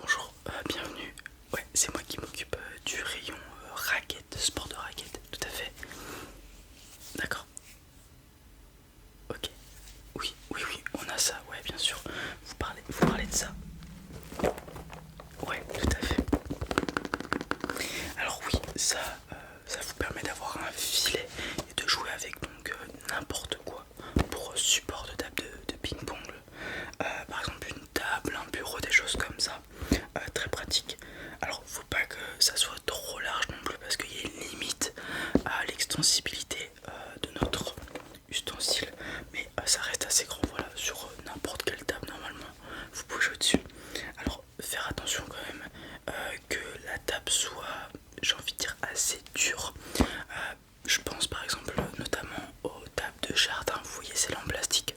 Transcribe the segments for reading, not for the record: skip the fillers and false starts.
Bonjour, bienvenue. Ouais, c'est moi qui m'occupe du rayon raquette, sport de raquette, tout à fait. D'accord, ok. Oui, oui, oui, on a ça, ouais, bien sûr. Vous parlez de ça. Ouais, tout à fait. Alors oui, ça vous permet d'avoir un filet et de jouer avec donc n'importe quoi pour support de table de ping-pong. Par exemple une table, un bureau, des choses comme ça. Très pratique. Alors faut pas que ça soit trop large non plus parce qu'il y a une limite à l'extensibilité de notre ustensile. Mais ça reste assez grand, voilà, sur n'importe quelle table normalement. Vous pouvez jouer dessus. Alors faire attention quand même que la table soit, j'ai envie de dire, assez dure. Je pense par exemple notamment aux tables de jardin, vous voyez celles en plastique.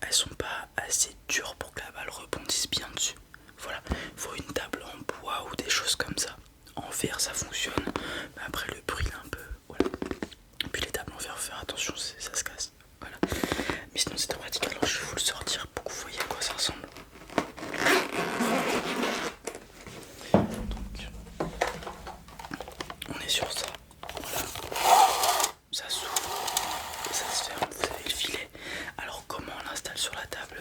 Elles sont pas assez dures pour que la balle rebondisse bien dessus. Voilà, il faut une table en bois ou des choses comme ça. En verre ça fonctionne, mais après le bruit un peu, voilà. Et puis les tables en verre, faut faire attention, ça se casse. Voilà. Mais sinon c'est très pratique, alors je vais vous le sortir pour que vous voyez à quoi ça ressemble. Donc on est sur ça. Voilà. Ça s'ouvre, ça se ferme, vous avez le filet. Alors comment on l'installe sur la table?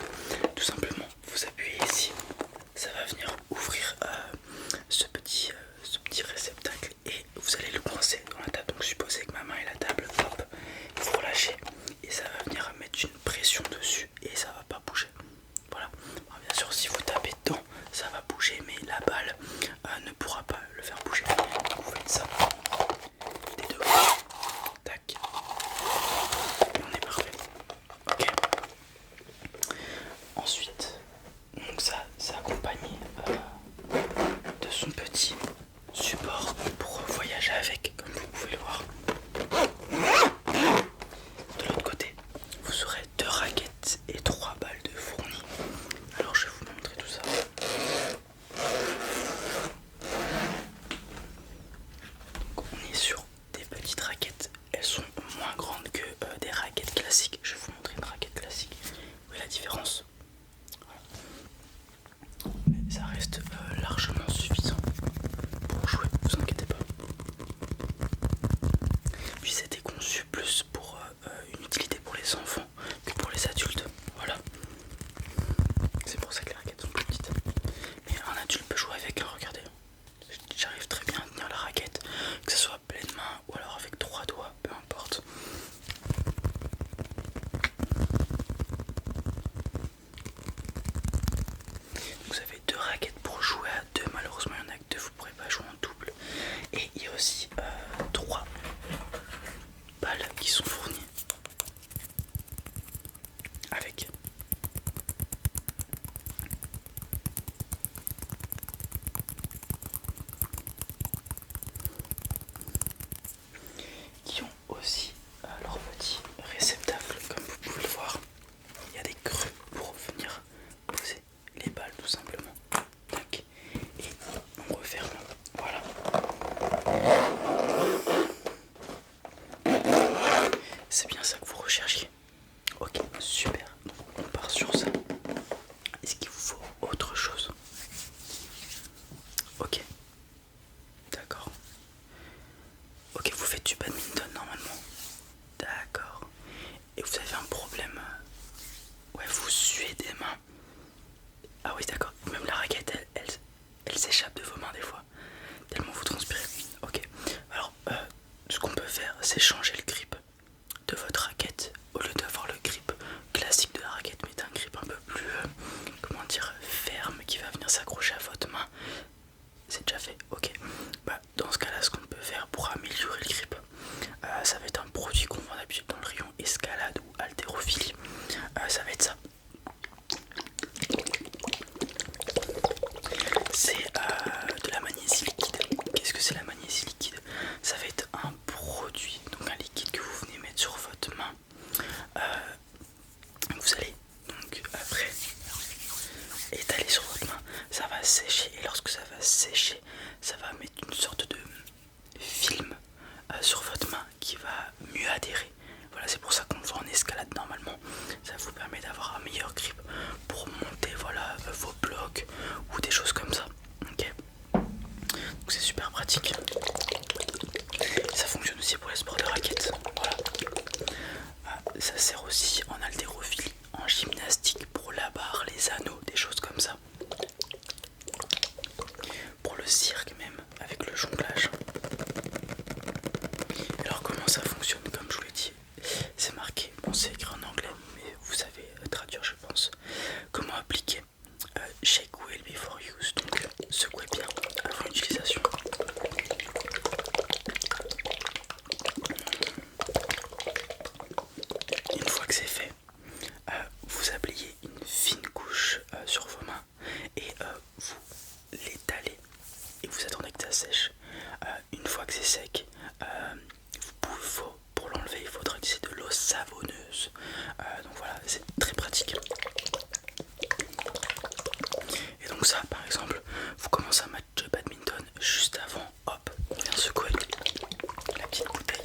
Tout simplement, vous appuyez ici, ça va venir ouvrir ce petit réceptacle et vous allez le coincer dans la table. Donc supposez que ma main est la table, hop, vous relâchez et ça va venir mettre une pression dessus et ça va pas bouger. Voilà. Alors, bien sûr si vous tapez dedans, ça va bouger, mais la balle ne pourra pas le faire bouger. Donc vous faites ça des deux côtés. Tac. Et on est parfait. Ok. Ensuite, donc ça, c'est accompagné de son petit support pour voyager avec, comme vous pouvez le voir. De l'autre côté, vous aurez 2 raquettes et 3 balles de fournis. Alors je vais vous montrer tout ça. Donc on est sur des petites raquettes. Elles sont moins grandes que des raquettes classiques. Je vais vous montrer une raquette classique. Vous voyez la différence? Mais ça reste largement suffisant pour jouer, vous inquiétez pas. Puis c'était conçu plus pour une utilité pour les enfants que pour les adultes. Voilà. C'est pour ça que les raquettes sont plus petites. Mais un adulte peut jouer avec, hein, regardez. J'arrive très bien à tenir la raquette, que ce soit à pleine main ou alors avec 3 doigts, peu importe. Vous avez 2 raquettes pour jouer à 2, malheureusement il y en a que 2, vous ne pourrez pas jouer en double. Et il y a aussi 3 balles qui sont fournies avec. Qui ont aussi leur petit réceptacle, comme vous pouvez le voir. Il y a des creux pour venir poser les balles tout simplement. Tac. Et on referme. Voilà. C'est bien ça que vous recherchiez. Ok, super. Donc on part sur ça. Est-ce qu'il vous faut autre chose? Ok. D'accord. Ok, vous faites du badminton normalement. D'accord. Et vous avez un problème? Ouais, vous suez des mains. Ah oui, d'accord. Même la raquette, elle s'échappe de vos mains des fois. Tellement vous transpirez. Ok. Alors, ce qu'on peut faire, c'est changer le grip de votre raquette. Au lieu d'avoir le grip classique de la raquette, mais un grip un peu plus, comment dire, ferme qui va venir s'accrocher à votre main. C'est déjà fait, ok. Bah, dans ce cas-là, ce qu'on peut faire pour améliorer le grip, ça va être un produit qu'on vend d'habitude dans le rayon escalade ou haltérophilie. Ça va être ça. C'est de la magnésie liquide. Qu'est-ce que c'est la magnésie liquide? Ça va être un produit, donc un liquide que vous venez mettre sur votre main. Vous allez donc après étaler sur votre main. Ça va sécher et lorsque ça va sécher, ça va mettre une sorte de film sur votre main qui va mieux adhérer. Voilà, c'est pour ça qu'on le voit en escalade normalement. Ça vous permet d'avoir un meilleur grip pour monter, voilà, vos blocs ou des choses comme ça. pour le cirque même, avec le jonglage. Alors comment ça fonctionne? Comme je vous l'ai dit, c'est marqué, bon c'est écrit en anglais, mais vous savez traduire je pense. Comment appliquer shake well before use, donc secouez bien avant utilisation. Une fois que c'est fait, vous appliquez une fine couche sur vos mains et vous l'étalez et vous attendez que ça sèche. Une fois que c'est sec, pour l'enlever il faudra utiliser de l'eau savonneuse. Donc voilà, c'est très pratique. Et donc ça par exemple, vous commencez un match de badminton, juste avant, hop, on vient secouer la petite bouteille.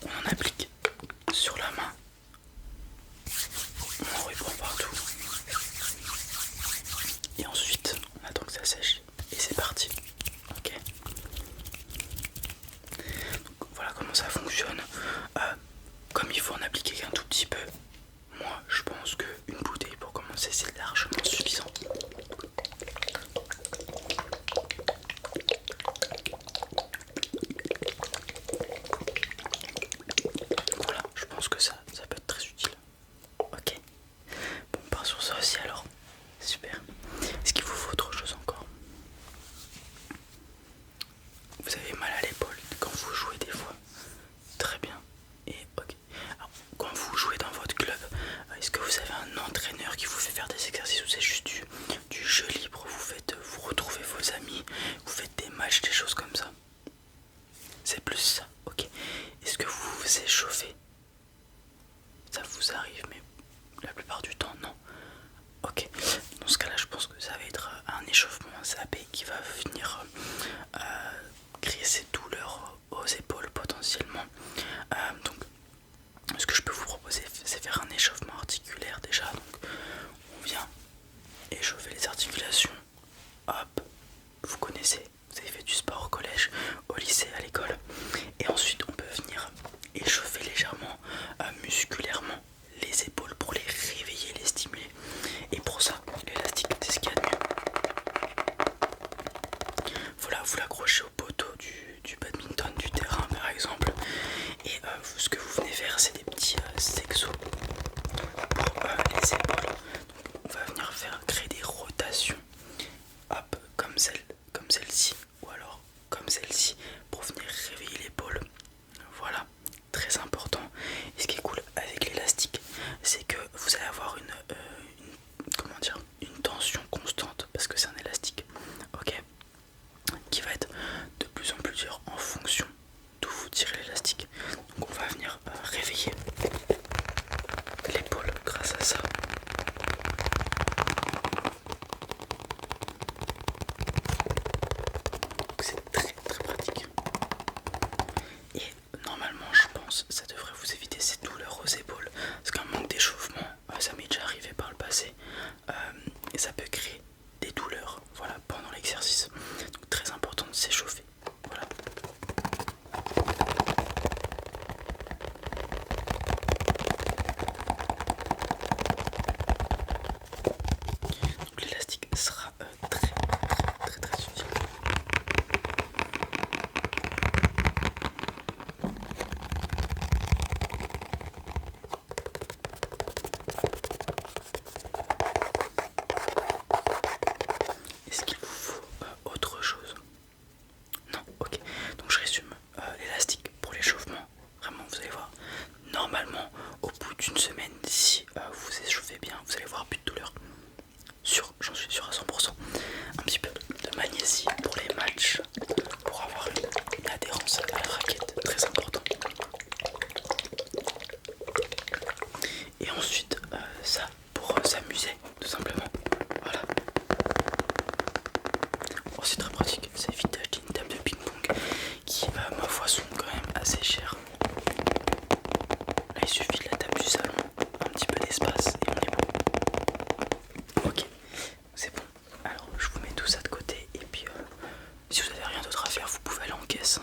On en applique sur la main, on en répand partout. Et ensuite, on attend que ça sèche et c'est parti. Ok. Donc, voilà comment ça fonctionne. Comme il faut en appliquer qu'un tout petit peu, moi je pense qu'une bouteille pour commencer c'est largement suffisant. Voilà, je pense que ça peut être très utile. Ok. Bon, on part sur ça aussi alors. Super. Est-ce qu'il vous faut autre chose encore? Vous avez mal à l'épaule quand vous jouez des fois? Très bien. Et ok. Alors, quand vous jouez dans votre club, est-ce que vous avez un entraîneur qui vous fait faire des exercices ou c'est juste du jeu libre? Vous retrouvez vos amis, vous faites des matchs, des choses comme ça? C'est plus ça, ok. Est-ce que vous vous échauffez? Ça vous arrive, mais la plupart du temps, non. Ok, dans ce cas-là, je pense que ça va être un échauffement zappé qui va venir créer ces douleurs aux épaules potentiellement. Donc, ce que je peux vous proposer, c'est faire un échauffement articulaire déjà. Donc, on vient échauffer les articulations. Hop, vous connaissez, vous avez fait du sport au collège, au lycée, à l'école. Et ensuite, on peut venir échauffer légèrement, musculairement, les épaules pour les réveiller, les stimuler. Et pour ça, l'élastique, c'est ce qu'il y a de mieux. Voilà, vous l'accrochez au poteau du badminton, du terrain par exemple. Et ce que vous venez faire, c'est des petits exos pour les épaules. Donc, on va venir créer des rotations. Hop, comme celle-ci, ou alors comme celle-ci, pour venir réveiller l'épaule. Voilà, très important. Et ce qui est cool avec l'élastique, c'est que vous allez avoir une tension constante parce que c'est un élastique, ok, qui va être de plus en plus dur en fonction d'où vous tirez l'élastique. Donc on va venir réveiller l'épaule grâce à ça. C'est très très pratique. Et normalement, je pense, ça devrait vous éviter ces douleurs aux épaules. Parce qu'un manque d'échauffement, ça m'est déjà arrivé par le passé. Et ça peut créer des douleurs, voilà, pendant l'exercice. Donc très important de s'échauffer. Voilà. Donc l'élastique sera très utile. Est-ce qu'il vous faut autre chose? Non, ok. Donc je résume. L'élastique pour l'échauffement, vraiment vous allez voir. Normalement, au bout d'une semaine, si vous échauffez bien, vous allez voir plus de douleur. J'en suis sûr à 100%. Un petit peu de magnésie pour les matchs, pour avoir une adhérence à la raquette, très important. Et ensuite, ça pour s'amuser, tout simplement. Voilà. Oh, c'est très pratique, ça évite d'acheter une table de ping-pong qui, ma foi, sont quand même assez chères. Là, il suffit de la table du salon, un petit peu d'espace et on est bon. Ok, c'est bon. Alors, je vous mets tout ça de côté et puis si vous avez rien d'autre à faire, vous pouvez aller en caisse.